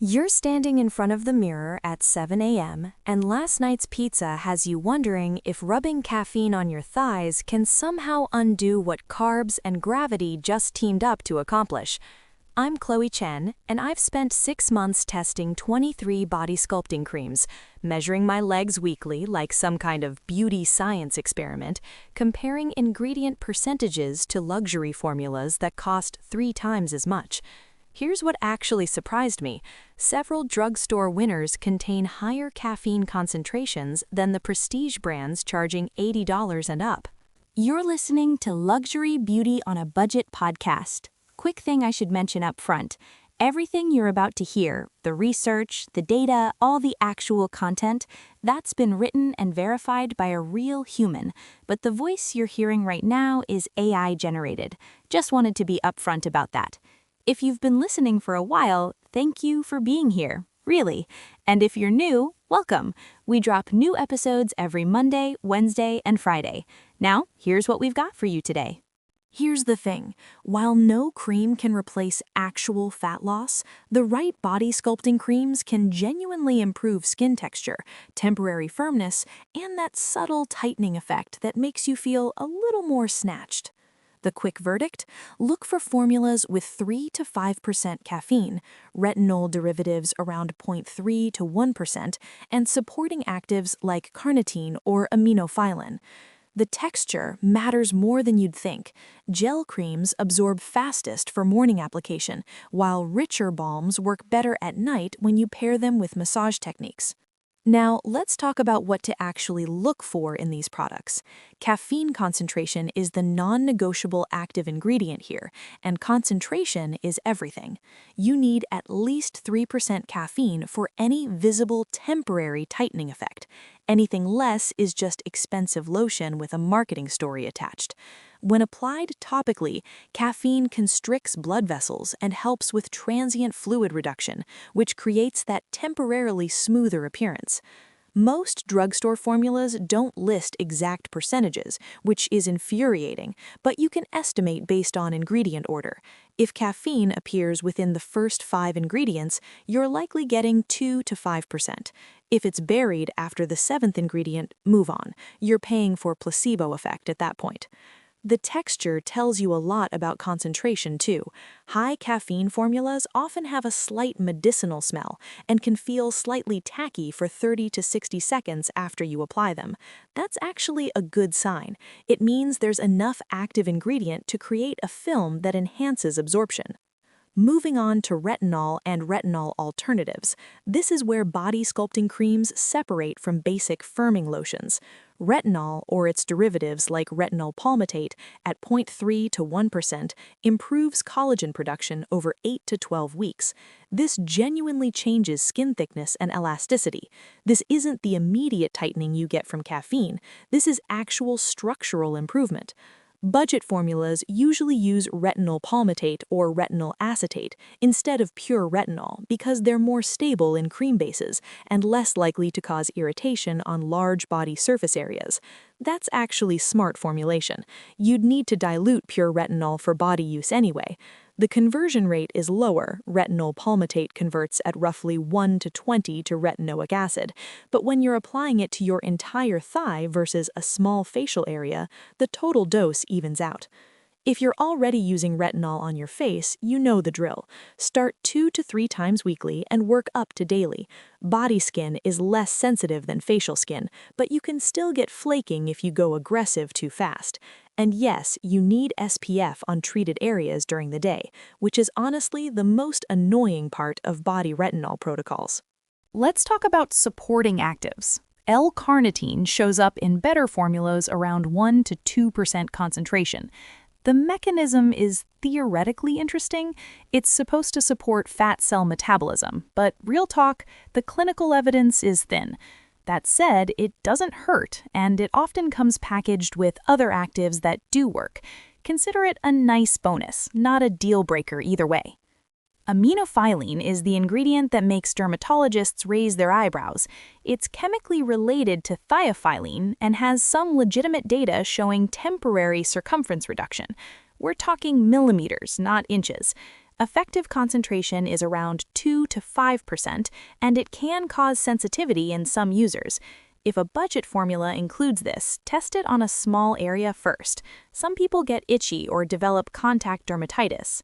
You're standing in front of the mirror at 7 a.m., and last night's pizza has you wondering if rubbing caffeine on your thighs can somehow undo what carbs and gravity just teamed up to accomplish. I'm Chen, and I've spent 6 months testing 23 body sculpting creams, measuring my legs weekly like some kind of beauty science experiment, comparing ingredient percentages to luxury formulas that cost 3 times as much. Here's what actually surprised me. Several drugstore winners contain higher caffeine concentrations than the prestige brands charging $80 and up. You're listening to Luxury Beauty on a Budget podcast. Quick thing I should mention up front. Everything you're about to hear, the research, the data, all the actual content, that's been written and verified by a real human. But the voice you're hearing right now is AI generated. Just wanted to be upfront about that. If you've been listening for a while, thank you for being here, really. And if you're new, welcome. We drop new episodes every Monday, Wednesday, and Friday. Now, here's what we've got for you today. Here's the thing. While no cream can replace actual fat loss, the right body sculpting creams can genuinely improve skin texture, temporary firmness, and that subtle tightening effect that makes you feel a little more snatched. The quick verdict? Look for formulas with 3 to 5% caffeine, retinol derivatives around 0.3 to 1%, and supporting actives like carnitine or aminophylline. The texture matters more than you'd think. Gel creams absorb fastest for morning application, while richer balms work better at night when you pair them with massage techniques. Now, let's talk about what to actually look for in these products. Caffeine concentration is the non-negotiable active ingredient here, and concentration is everything. You need at least 3% caffeine for any visible temporary tightening effect. Anything less is just expensive lotion with a marketing story attached. When applied topically, caffeine constricts blood vessels and helps with transient fluid reduction, which creates that temporarily smoother appearance. Most drugstore formulas don't list exact percentages, which is infuriating, but you can estimate based on ingredient order. If caffeine appears within the first 5 ingredients, you're likely getting 2 to 5%. If it's buried after the 7th ingredient, move on. You're paying for placebo effect at that point. The texture tells you a lot about concentration, too. High caffeine formulas often have a slight medicinal smell and can feel slightly tacky for 30 to 60 seconds after you apply them. That's actually a good sign. It means there's enough active ingredient to create a film that enhances absorption. Moving on to retinol and retinol alternatives. This is where body sculpting creams separate from basic firming lotions. Retinol, or its derivatives like retinol palmitate, at 0.3 to 1%, improves collagen production over 8 to 12 weeks. This genuinely changes skin thickness and elasticity. This isn't the immediate tightening you get from caffeine. This is actual structural improvement. Budget formulas usually use retinol palmitate or retinol acetate instead of pure retinol because they're more stable in cream bases and less likely to cause irritation on large body surface areas. That's actually smart formulation. You'd need to dilute pure retinol for body use anyway. The conversion rate is lower. Retinol palmitate converts at roughly 1 to 20 to retinoic acid, but when you're applying it to your entire thigh versus a small facial area, the total dose evens out. If you're already using retinol on your face, you know the drill. Start 2 to 3 times weekly and work up to daily. Body skin is less sensitive than facial skin, but you can still get flaking if you go aggressive too fast. And yes, you need SPF on treated areas during the day, which is honestly the most annoying part of body retinol protocols. Let's talk about supporting actives. L-carnitine shows up in better formulas around 1 to 2% concentration. The mechanism is theoretically interesting. It's supposed to support fat cell metabolism, but real talk, the clinical evidence is thin. That said, it doesn't hurt, and it often comes packaged with other actives that do work. Consider it a nice bonus, not a deal breaker either way. Aminophylline is the ingredient that makes dermatologists raise their eyebrows. It's chemically related to thiophyllene and has some legitimate data showing temporary circumference reduction. We're talking millimeters, not inches. Effective concentration is around 2 to 5%, and it can cause sensitivity in some users. If a budget formula includes this, test it on a small area first. Some people get itchy or develop contact dermatitis.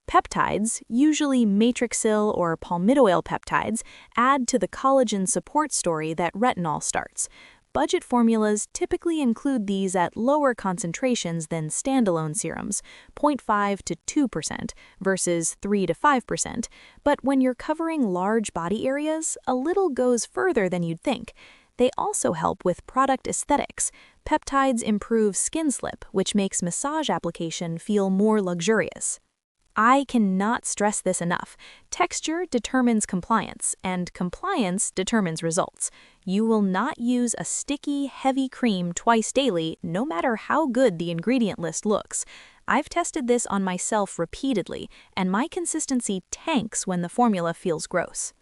Peptides, usually matrixyl or palmitoyl peptides, add to the collagen support story that retinol starts. Budget formulas typically include these at lower concentrations than standalone serums, 0.5 to 2% versus 3 to 5%, but when you're covering large body areas, a little goes further than you'd think. They also help with product aesthetics. Peptides improve skin slip, which makes massage application feel more luxurious. I cannot stress this enough. Texture determines compliance, and compliance determines results. You will not use a sticky, heavy cream twice daily, no matter how good the ingredient list looks. I've tested this on myself repeatedly, and my consistency tanks when the formula feels gross.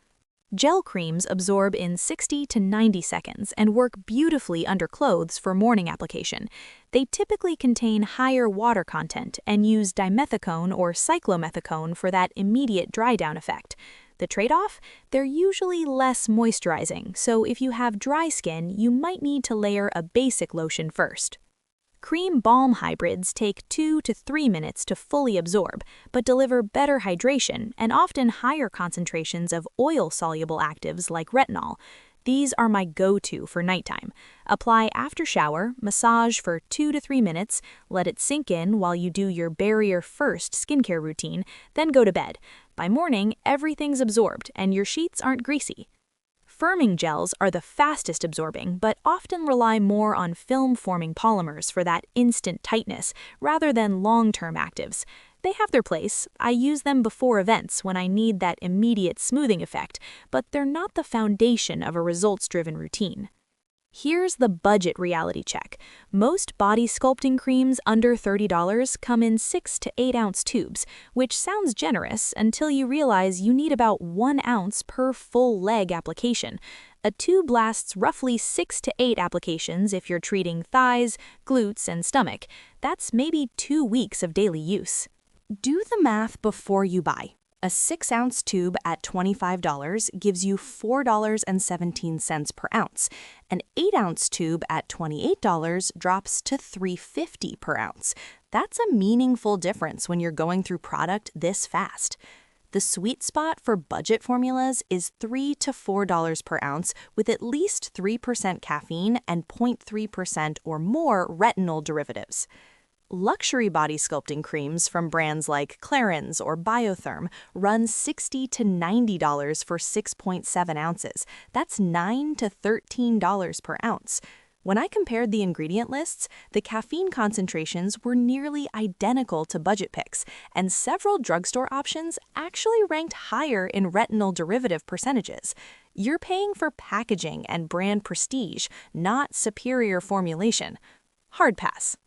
Gel creams absorb in 60 to 90 seconds and work beautifully under clothes for morning application. They typically contain higher water content and use dimethicone or cyclomethicone for that immediate dry down effect. The trade-off? They're usually less moisturizing, so if you have dry skin, you might need to layer a basic lotion first. Cream balm hybrids take 2 to 3 minutes to fully absorb, but deliver better hydration and often higher concentrations of oil-soluble actives like retinol. These are my go-to for nighttime. Apply after shower, massage for 2 to 3 minutes, let it sink in while you do your barrier-first skincare routine, then go to bed. By morning, everything's absorbed and your sheets aren't greasy. Firming gels are the fastest absorbing, but often rely more on film-forming polymers for that instant tightness, rather than long-term actives. They have their place. I use them before events when I need that immediate smoothing effect, but they're not the foundation of a results-driven routine. Here's the budget reality check. Most body sculpting creams under $30 come in 6 to 8 ounce tubes, which sounds generous until you realize you need about 1 ounce per full leg application. A tube lasts roughly 6 to 8 applications if you're treating thighs, glutes, and stomach. That's maybe 2 weeks of daily use. Do the math before you buy. A 6-ounce tube at $25 gives you $4.17 per ounce. An 8-ounce tube at $28 drops to $3.50 per ounce. That's a meaningful difference when you're going through product this fast. The sweet spot for budget formulas is $3 to $4 per ounce with at least 3% caffeine and 0.3% or more retinol derivatives. Luxury body sculpting creams from brands like Clarins or Biotherm run $60 to $90 for 6.7 ounces. That's $9 to $13 per ounce. When I compared the ingredient lists, the caffeine concentrations were nearly identical to budget picks, and several drugstore options actually ranked higher in retinol derivative percentages. You're paying for packaging and brand prestige, not superior formulation. Hard pass.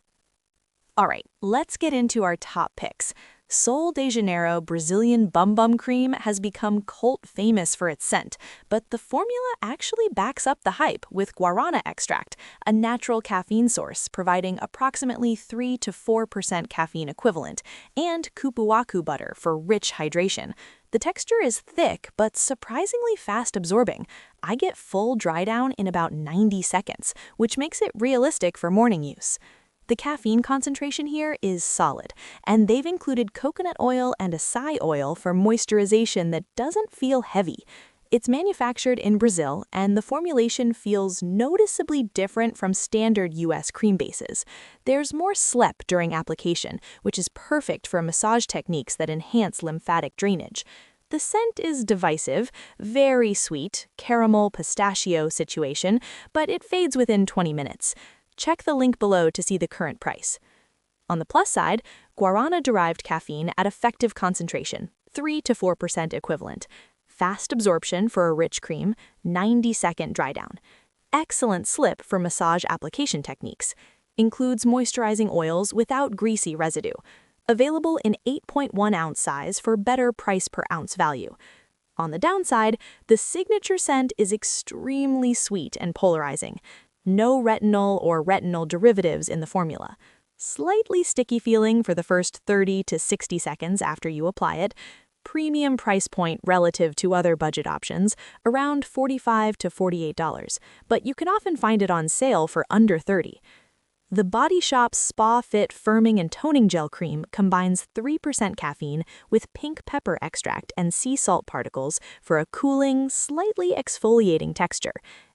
All right, let's get into our top picks. Sol de Janeiro Brazilian Bum Bum Cream has become cult famous for its scent, but the formula actually backs up the hype with guarana extract, a natural caffeine source providing approximately 3 to 4% caffeine equivalent, and cupuaçu butter for rich hydration. The texture is thick but surprisingly fast absorbing. I get full dry down in about 90 seconds, which makes it realistic for morning use. The caffeine concentration here is solid, and they've included coconut oil and acai oil for moisturization that doesn't feel heavy. It's manufactured in Brazil, and the formulation feels noticeably different from standard US cream bases. There's more slep during application, which is perfect for massage techniques that enhance lymphatic drainage. The scent is divisive, very sweet, caramel pistachio situation, but it fades within 20 minutes. Check the link below to see the current price. On the plus side, guarana-derived caffeine at effective concentration, 3 to 4% equivalent. Fast absorption for a rich cream, 90-second dry down. Excellent slip for massage application techniques. Includes moisturizing oils without greasy residue. Available in 8.1 ounce size for better price per ounce value. On the downside, the signature scent is extremely sweet and polarizing. No retinol or retinol derivatives in the formula. Slightly sticky feeling for the first 30 to 60 seconds after you apply it. Premium price point relative to other budget options, around $45 to $48, but you can often find it on sale for under $30. The Body Shop's Spa Fit Firming and Toning Gel Cream combines 3% caffeine with pink pepper extract and sea salt particles for a cooling, slightly exfoliating texture.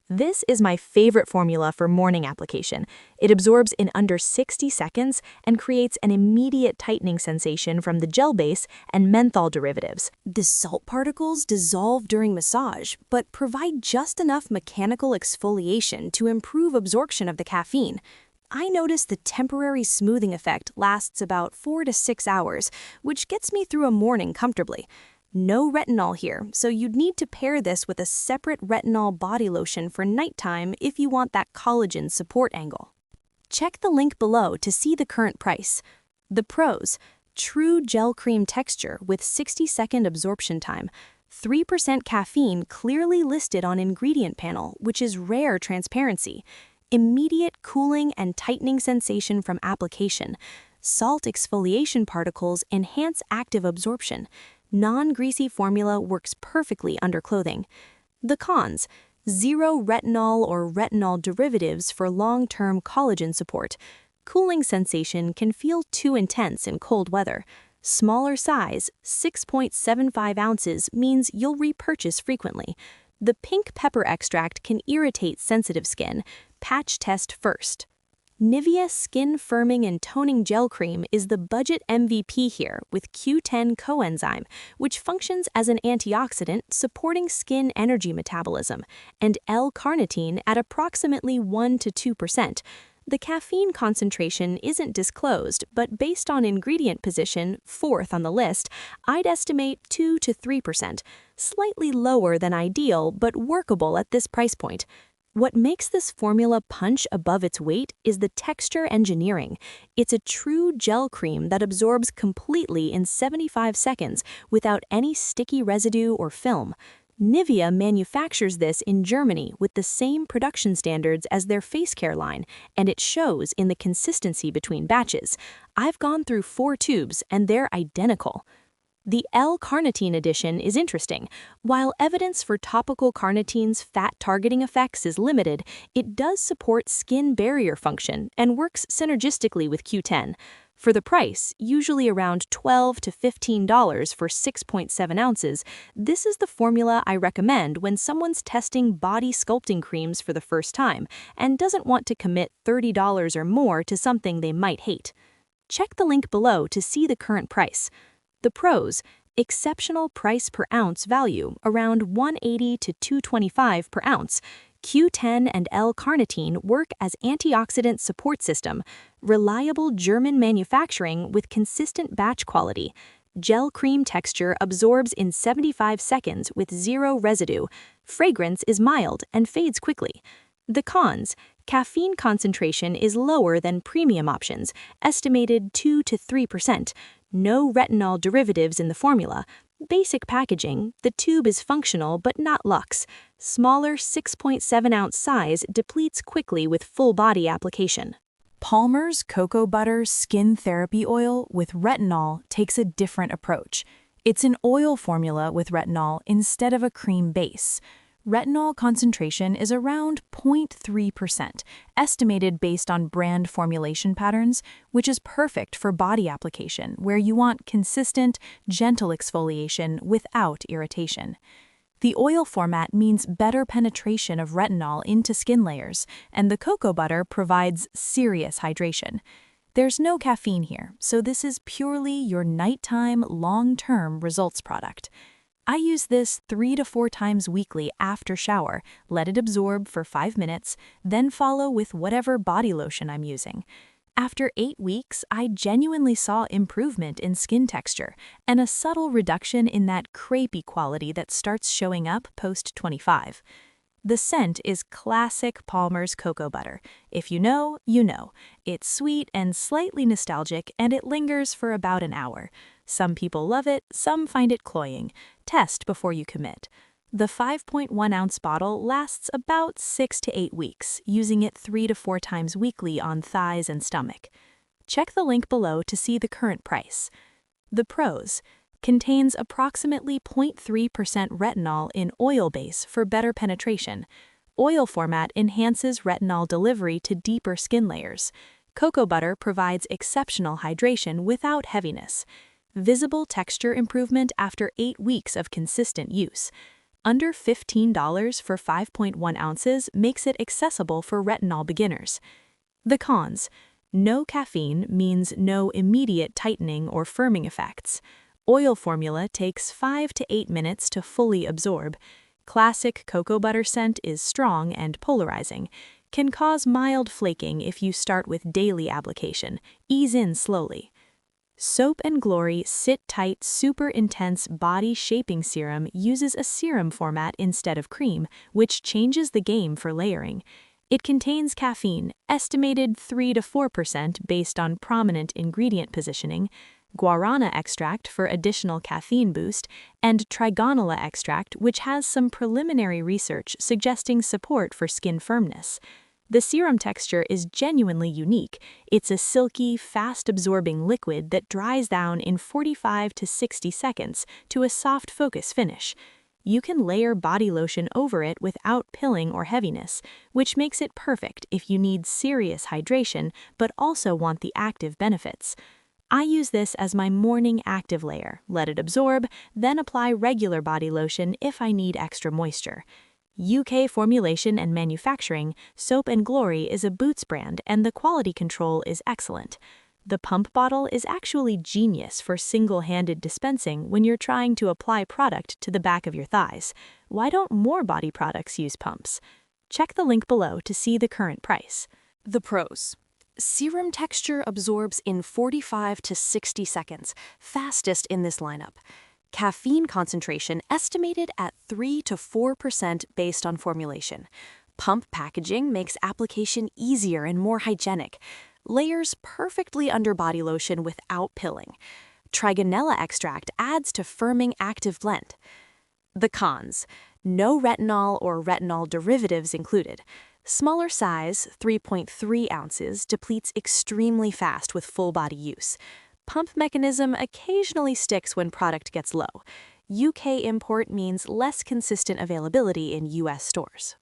This is my favorite formula for morning application. It absorbs in under 60 seconds and creates an immediate tightening sensation from the gel base and menthol derivatives. The salt particles dissolve during massage, but provide just enough mechanical exfoliation to improve absorption of the caffeine. I notice the temporary smoothing effect lasts about 4 to 6 hours, which gets me through a morning comfortably. No retinol here, so you'd need to pair this with a separate retinol body lotion for nighttime if you want that collagen support angle. Check the link below to see the current price. The pros: true gel cream texture with 60-second absorption time, 3% caffeine clearly listed on ingredient panel, which is rare transparency, immediate cooling and tightening sensation from application, salt exfoliation particles enhance active absorption, non-greasy formula works perfectly under clothing. The cons: zero retinol or retinol derivatives for long-term collagen support. Cooling sensation can feel too intense in cold weather. Smaller size, 6.75 ounces, means you'll repurchase frequently. The pink pepper extract can irritate sensitive skin. Patch test first. Nivea Skin Firming and Toning Gel Cream is the budget MVP here with Q10 coenzyme, which functions as an antioxidant supporting skin energy metabolism, and L-carnitine at approximately 1 to 2%. The caffeine concentration isn't disclosed, but based on ingredient position, fourth on the list, I'd estimate 2 to 3%, slightly lower than ideal but workable at this price point. What makes this formula punch above its weight is the texture engineering. It's a true gel cream that absorbs completely in 75 seconds without any sticky residue or film. Nivea manufactures this in Germany with the same production standards as their face care line, and it shows in the consistency between batches. I've gone through 4 tubes, and they're identical. The L-carnitine addition is interesting. While evidence for topical carnitine's fat-targeting effects is limited, it does support skin barrier function and works synergistically with Q10. For the price, usually around $12 to $15 for 6.7 ounces, this is the formula I recommend when someone's testing body sculpting creams for the first time and doesn't want to commit $30 or more to something they might hate. Check the link below to see the current price. The pros: exceptional price per ounce value, around $180 to $225 per ounce. Q10 and L-carnitine work as antioxidant support system. Reliable German manufacturing with consistent batch quality. Gel cream texture absorbs in 75 seconds with zero residue. Fragrance is mild and fades quickly. The cons: caffeine concentration is lower than premium options, estimated 2 to 3%. No retinol derivatives in the formula. Basic packaging, the tube is functional but not luxe. Smaller 6.7-ounce size depletes quickly with full body application. Palmer's Cocoa Butter Skin Therapy Oil with retinol takes a different approach. It's an oil formula with retinol instead of a cream base. Retinol concentration is around 0.3%, estimated based on brand formulation patterns, which is perfect for body application where you want consistent, gentle exfoliation without irritation. The oil format means better penetration of retinol into skin layers, and the cocoa butter provides serious hydration. There's no caffeine here, so this is purely your nighttime, long-term results product. I use this 3 to 4 times weekly after shower, let it absorb for 5 minutes, then follow with whatever body lotion I'm using. After 8 weeks, I genuinely saw improvement in skin texture and a subtle reduction in that crepey quality that starts showing up post-25. The scent is classic Palmer's Cocoa Butter. If you know, you know. It's sweet and slightly nostalgic, and it lingers for about an hour. Some people love it, some find it cloying. Test before you commit. The 5.1-ounce bottle lasts about 6 to 8 weeks, using it 3 to 4 times weekly on thighs and stomach. Check the link below to see the current price. The pros: contains approximately 0.3% retinol in oil base for better penetration. Oil format enhances retinol delivery to deeper skin layers. Cocoa butter provides exceptional hydration without heaviness. Visible texture improvement after 8 weeks of consistent use. Under $15 for 5.1 ounces makes it accessible for retinol beginners. The cons: no caffeine means no immediate tightening or firming effects. Oil formula takes 5 to 8 minutes to fully absorb. Classic cocoa butter scent is strong and polarizing. Can cause mild flaking if you start with daily application. Ease in slowly. Soap & Glory Sit Tight Super Intense Body Shaping Serum uses a serum format instead of cream, which changes the game for layering. It contains caffeine, estimated 3 to 4% based on prominent ingredient positioning, guarana extract for additional caffeine boost, and trigonella extract, which has some preliminary research suggesting support for skin firmness. The serum texture is genuinely unique. It's a silky, fast-absorbing liquid that dries down in 45 to 60 seconds to a soft focus finish. You can layer body lotion over it without pilling or heaviness, which makes it perfect if you need serious hydration but also want the active benefits. I use this as my morning active layer, let it absorb, then apply regular body lotion if I need extra moisture. UK formulation and manufacturing, Soap & Glory is a Boots brand and the quality control is excellent. The pump bottle is actually genius for single-handed dispensing when you're trying to apply product to the back of your thighs. Why don't more body products use pumps? Check the link below to see the current price. The pros: serum texture absorbs in 45 to 60 seconds, fastest in this lineup. Caffeine concentration estimated at 3 to 4% based on formulation. Pump packaging makes application easier and more hygienic. Layers perfectly under body lotion without pilling. Trigonella extract adds to firming active blend. The cons: no retinol or retinol derivatives included. Smaller size, 3.3 ounces, depletes extremely fast with full body use. Pump mechanism occasionally sticks when product gets low. UK import means less consistent availability in US stores.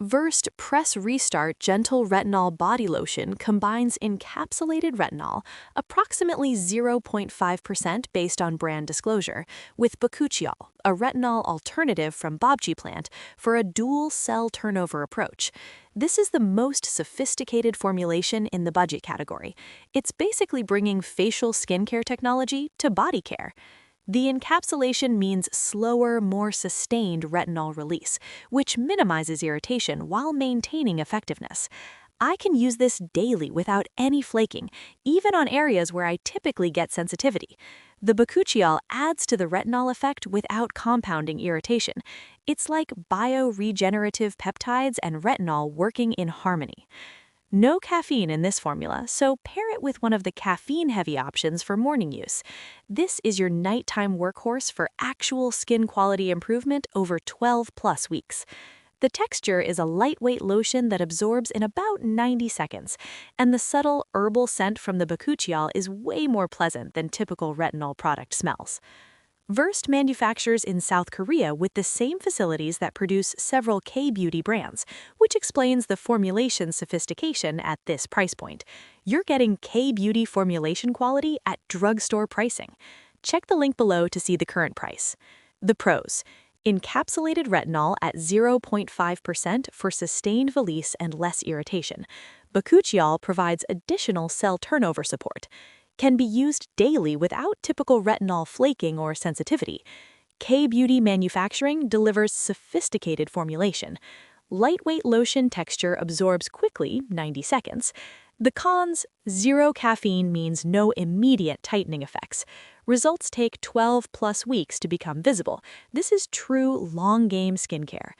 Versed Press Restart Gentle Retinol Body Lotion combines encapsulated retinol, approximately 0.5% based on brand disclosure, with bakuchiol, a retinol alternative from bobji plant, for a dual cell turnover approach. This is the most sophisticated formulation in the budget category. It's basically bringing facial skincare technology to body care. The encapsulation means slower, more sustained retinol release, which minimizes irritation while maintaining effectiveness. I can use this daily without any flaking, even on areas where I typically get sensitivity. The bakuchiol adds to the retinol effect without compounding irritation. It's like bioregenerative peptides and retinol working in harmony. No caffeine in this formula, so pair it with one of the caffeine-heavy options for morning use. This is your nighttime workhorse for actual skin quality improvement over 12+ weeks. The texture is a lightweight lotion that absorbs in about 90 seconds, and the subtle herbal scent from the bakuchiol is way more pleasant than typical retinol product smells. Versed manufactures in South Korea with the same facilities that produce several K-beauty brands, which explains the formulation sophistication at this price point. You're getting K-beauty formulation quality at drugstore pricing. Check the link below to see the current price. The pros: encapsulated retinol at 0.5% for sustained release and less irritation. Bakuchiol provides additional cell turnover support. Can be used daily without typical retinol flaking or sensitivity. K-beauty manufacturing delivers sophisticated formulation. Lightweight lotion texture absorbs quickly, 90 seconds. The cons: zero caffeine means no immediate tightening effects. Results take 12+ weeks to become visible. This is true long-game skincare.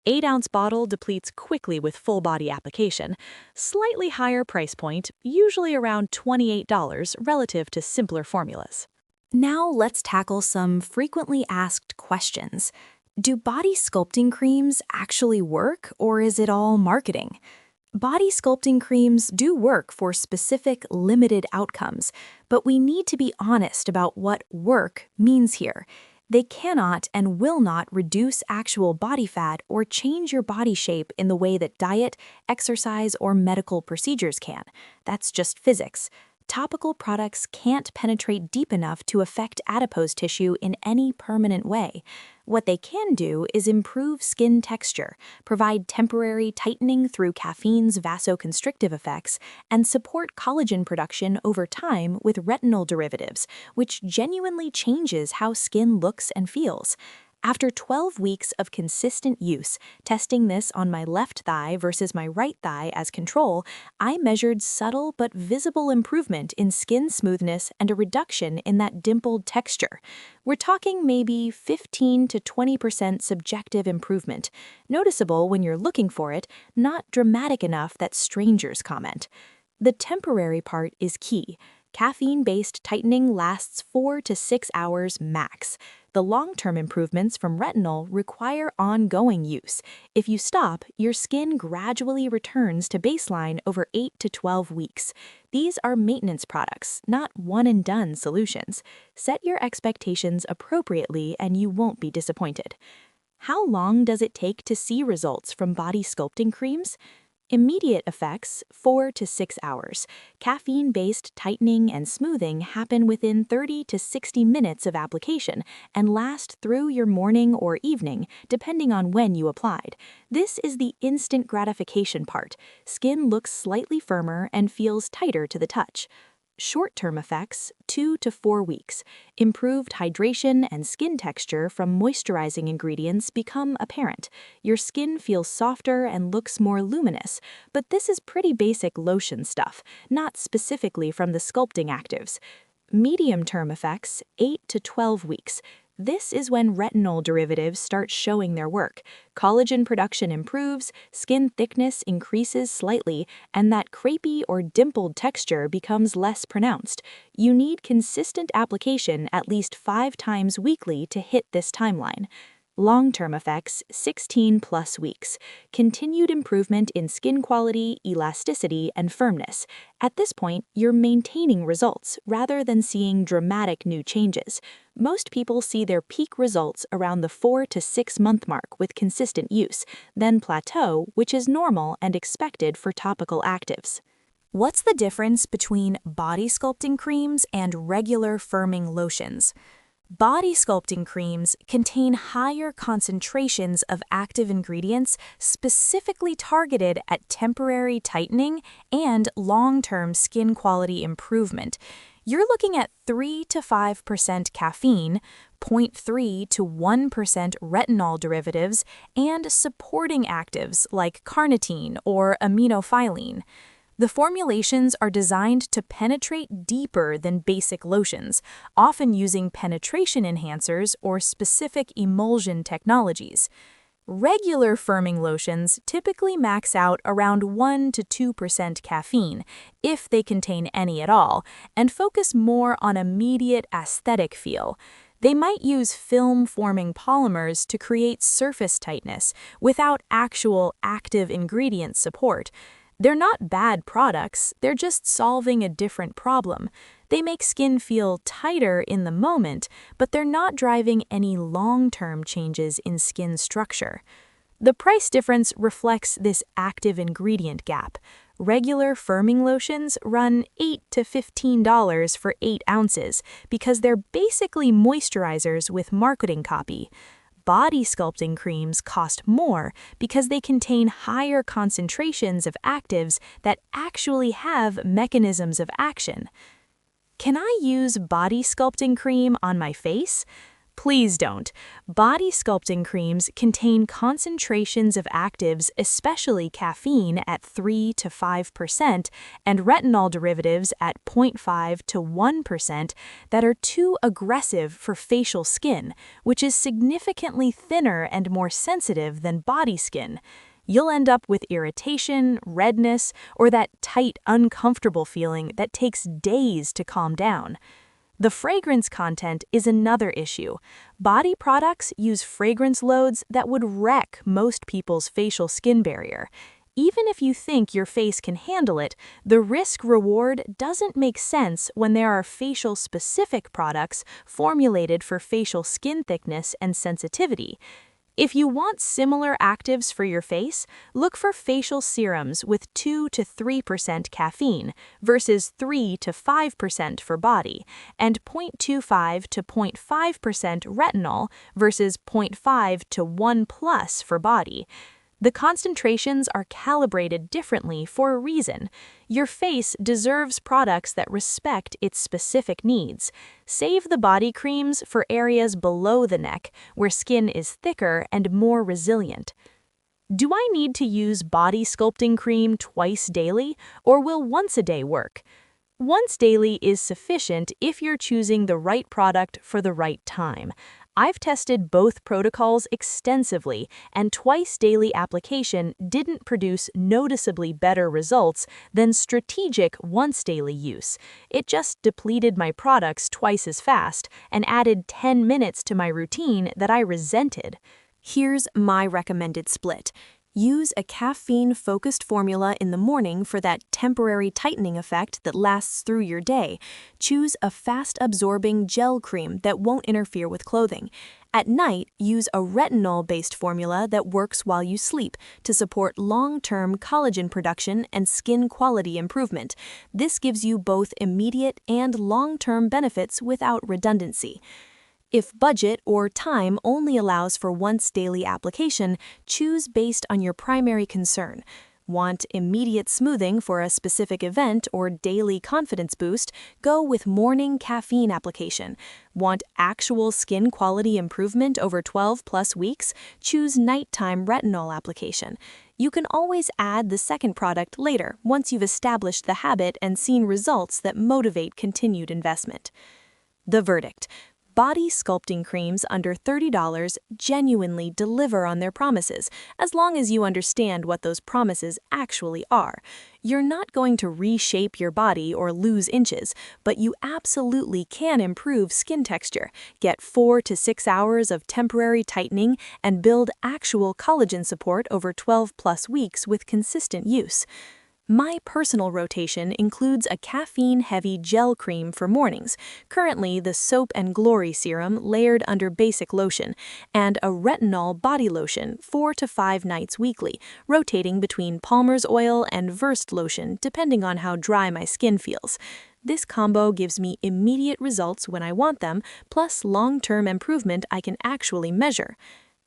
8-ounce bottle depletes quickly with full-body application. Slightly higher price point, usually around $28 relative to simpler formulas. Now let's tackle some frequently asked questions. Do body sculpting creams actually work, or is it all marketing? Body sculpting creams do work for specific, limited outcomes, but we need to be honest about what work means here. They cannot and will not reduce actual body fat or change your body shape in the way that diet, exercise, or medical procedures can. That's just physics. Topical products can't penetrate deep enough to affect adipose tissue in any permanent way. What they can do is improve skin texture, provide temporary tightening through caffeine's vasoconstrictive effects, and support collagen production over time with retinol derivatives, which genuinely changes how skin looks and feels. After 12 weeks of consistent use, testing this on my left thigh versus my right thigh as control, I measured subtle but visible improvement in skin smoothness and a reduction in that dimpled texture. We're talking maybe 15 to 20% subjective improvement, noticeable when you're looking for it, not dramatic enough that strangers comment. The temporary part is key. Caffeine-based tightening lasts 4 to 6 hours max. The long-term improvements from retinol require ongoing use. If you stop, your skin gradually returns to baseline over 8 to 12 weeks. These are maintenance products, not one-and-done solutions. Set your expectations appropriately and you won't be disappointed. How long does it take to see results from body sculpting creams? Immediate effects, 4 to 6 hours. Caffeine-based tightening and smoothing happen within 30 to 60 minutes of application and last through your morning or evening, depending on when you applied. This is the instant gratification part. Skin looks slightly firmer and feels tighter to the touch. Short-term effects, 2 to 4 weeks. Improved hydration and skin texture from moisturizing ingredients become apparent. Your skin feels softer and looks more luminous, but this is pretty basic lotion stuff, not specifically from the sculpting actives. Medium-term effects, 8 to 12 weeks. This is when retinol derivatives start showing their work. Collagen production improves, skin thickness increases slightly, and that crepey or dimpled texture becomes less pronounced. You need consistent application at least 5 times weekly to hit this timeline. Long-term effects, 16 plus weeks. Continued improvement in skin quality, elasticity, and firmness. At this point, you're maintaining results rather than seeing dramatic new changes. Most people see their peak results around the 4 to 6 month mark with consistent use, then plateau, which is normal and expected for topical actives. What's the difference between body sculpting creams and regular firming lotions? Body sculpting creams contain higher concentrations of active ingredients specifically targeted at temporary tightening and long-term skin quality improvement. You're looking at 3 to 5% caffeine, 0.3 to 1% retinol derivatives, and supporting actives like carnitine or aminophylline. The formulations are designed to penetrate deeper than basic lotions, often using penetration enhancers or specific emulsion technologies. Regular firming lotions typically max out around 1 to 2% caffeine, if they contain any at all, and focus more on immediate aesthetic feel. They might use film-forming polymers to create surface tightness without actual active ingredient support. They're not bad products, they're just solving a different problem. They make skin feel tighter in the moment, but they're not driving any long-term changes in skin structure. The price difference reflects this active ingredient gap. Regular firming lotions run $8 to $15 for 8 ounces because they're basically moisturizers with marketing copy. Body sculpting creams cost more because they contain higher concentrations of actives that actually have mechanisms of action. Can I use body sculpting cream on my face? Please don't. Body sculpting creams contain concentrations of actives, especially caffeine, at 3 to 5% and retinol derivatives at 0.5 to 1% that are too aggressive for facial skin, which is significantly thinner and more sensitive than body skin. You'll end up with irritation, redness, or that tight, uncomfortable feeling that takes days to calm down. The fragrance content is another issue. Body products use fragrance loads that would wreck most people's facial skin barrier. Even if you think your face can handle it, the risk-reward doesn't make sense when there are facial-specific products formulated for facial skin thickness and sensitivity. If you want similar actives for your face, look for facial serums with 2 to 3% caffeine versus 3 to 5% for body, and 0.25 to 0.5% retinol versus 0.5 to 1 plus for body. The concentrations are calibrated differently for a reason. Your face deserves products that respect its specific needs. Save the body creams for areas below the neck, where skin is thicker and more resilient. Do I need to use body sculpting cream twice daily, or will once a day work? Once daily is sufficient if you're choosing the right product for the right time. I've tested both protocols extensively, and twice-daily application didn't produce noticeably better results than strategic once-daily use. It just depleted my products twice as fast and added 10 minutes to my routine that I resented. Here's my recommended split. Use a caffeine-focused formula in the morning for that temporary tightening effect that lasts through your day. Choose a fast-absorbing gel cream that won't interfere with clothing. At night, use a retinol-based formula that works while you sleep to support long-term collagen production and skin quality improvement. This gives you both immediate and long-term benefits without redundancy. If budget or time only allows for once daily application, choose based on your primary concern. Want immediate smoothing for a specific event or daily confidence boost? Go with morning caffeine application. Want actual skin quality improvement over 12 plus weeks? Choose nighttime retinol application. You can always add the second product later once you've established the habit and seen results that motivate continued investment. The verdict: body sculpting creams under $30 genuinely deliver on their promises, as long as you understand what those promises actually are. You're not going to reshape your body or lose inches, but you absolutely can improve skin texture, get 4 to 6 hours of temporary tightening, and build actual collagen support over 12 plus weeks with consistent use. My personal rotation includes a caffeine-heavy gel cream for mornings, currently the Soap and Glory serum layered under basic lotion, and a retinol body lotion 4 to 5 nights weekly, rotating between Palmer's oil and Versed lotion depending on how dry my skin feels. This combo gives me immediate results when I want them, plus long-term improvement I can actually measure.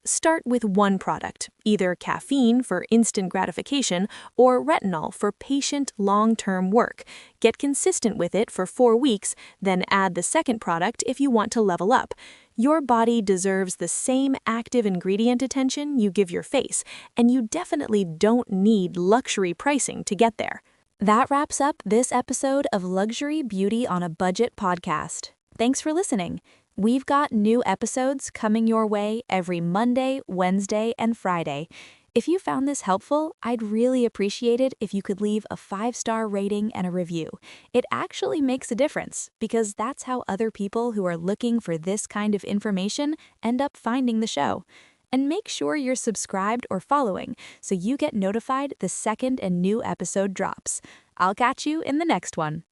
Start with one product, either caffeine for instant gratification or retinol for patient long-term work. Get consistent with it for 4 weeks, then add the second product if you want to level up. Your body deserves the same active ingredient attention you give your face, and you definitely don't need luxury pricing to get there. That wraps up this episode of Luxury Beauty on a Budget podcast. Thanks for listening. We've got new episodes coming your way every Monday, Wednesday, and Friday. If you found this helpful, I'd really appreciate it if you could leave a 5-star rating and a review. It actually makes a difference, because that's how other people who are looking for this kind of information end up finding the show. And make sure you're subscribed or following so you get notified the second a new episode drops. I'll catch you in the next one.